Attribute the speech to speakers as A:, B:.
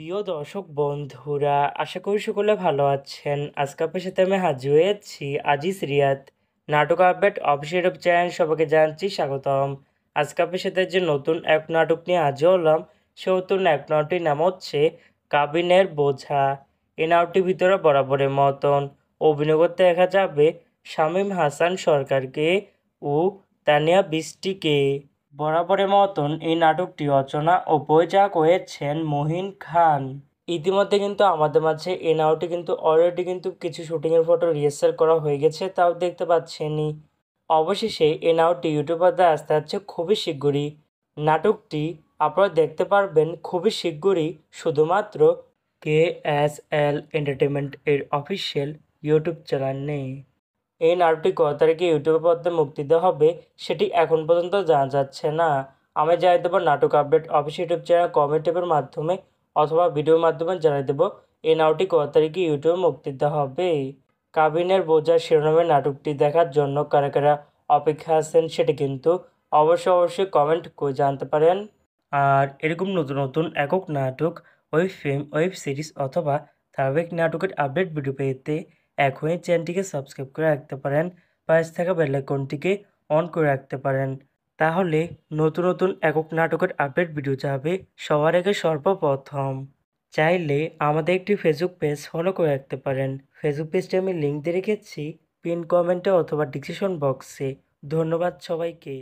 A: প্রিয় দর্শক বন্ধুরা, আশা করি সকলে ভালো আছেন। আজকে আপনার সাথে আমি হাজির হয়েছি আজিজ রিয়াদ নাটক আপডেট অফিসিয়াল ইউটিউব চ্যানেল। সবাইকে জানাচ্ছি স্বাগতম। আজকে আপনার সাথে যে নতুন এক নাটক নিয়ে হাজির হলাম, সে নতুন এক নাটকটির নাম হচ্ছে কাবিনের বোঝা। এই নাটকটির ভিতরে বরাবরের মতন অভিনয় করতে দেখা যাবে শামীম হাসান সরকারকে ও তানিয়া বৃষ্টিকে। বরাবরের মতন এই নাটকটি রচনা ও পরিচালক হয়েছেন মহিন খান। ইতিমধ্যে কিন্তু আমাদের মাঝে এই নাটকটি কিন্তু অলরেডি কিন্তু কিছু শুটিংয়ের ফটো রিহার্সাল করা হয়ে গেছে, তাও দেখতে পাচ্ছেনই। অবশেষে এই নাটকটি ইউটিউবার দ্বারা আসতে যাচ্ছে খুবই শীঘ্রই। নাটকটি আপনারা দেখতে পারবেন খুবই শীঘ্রই শুধুমাত্র KSL এন্টারটেনমেন্ট এর অফিসিয়াল ইউটিউব চ্যানেলে। এই নাটকটি কত তারিখে ইউটিউবের পর্দায় মুক্তি দেওয়া হবে সেটি এখন পর্যন্ত জানা যাচ্ছে না। আমি জানিয়ে দেবো নাটক update official YouTube channel comment ট্যাবের মাধ্যমে অথবা ভিডিওর মাধ্যমে জানিয়ে দেবো এই নাটকটি কত তারিখে ইউটিউবে মুক্তি দেওয়া হবে। কাবিনের বোঝা শিরোনামের নাটকটি দেখার জন্য কারা কারা অপেক্ষা আছেন সেটি কিন্তু অবশ্যই কমেন্ট করে জানতে পারেন। আর এরকম নতুন নতুন একক নাটক, ওয়েব ফিল্ম, ওয়েব সিরিজ অথবা ধারাবাহিক নাটকের আপডেট ভিডিও পেতে এখনই চ্যানেলটিকে সাবস্ক্রাইব করে রাখতে পারেন, পাশে থাকা বেল আইকনটিকে অন করে রাখতে পারেন। তাহলে নতুন নতুন একক নাটকের আপডেট ভিডিও যাবে সবার আগে সর্বপ্রথম। চাইলে আমাদের একটি ফেসবুক পেজ ফলো করে রাখতে পারেন। ফেসবুক পেজটি আমি লিঙ্ক দিয়ে রেখেছি পিন কমেন্টে অথবা ডিসক্রিপশন বক্সে। ধন্যবাদ সবাইকে।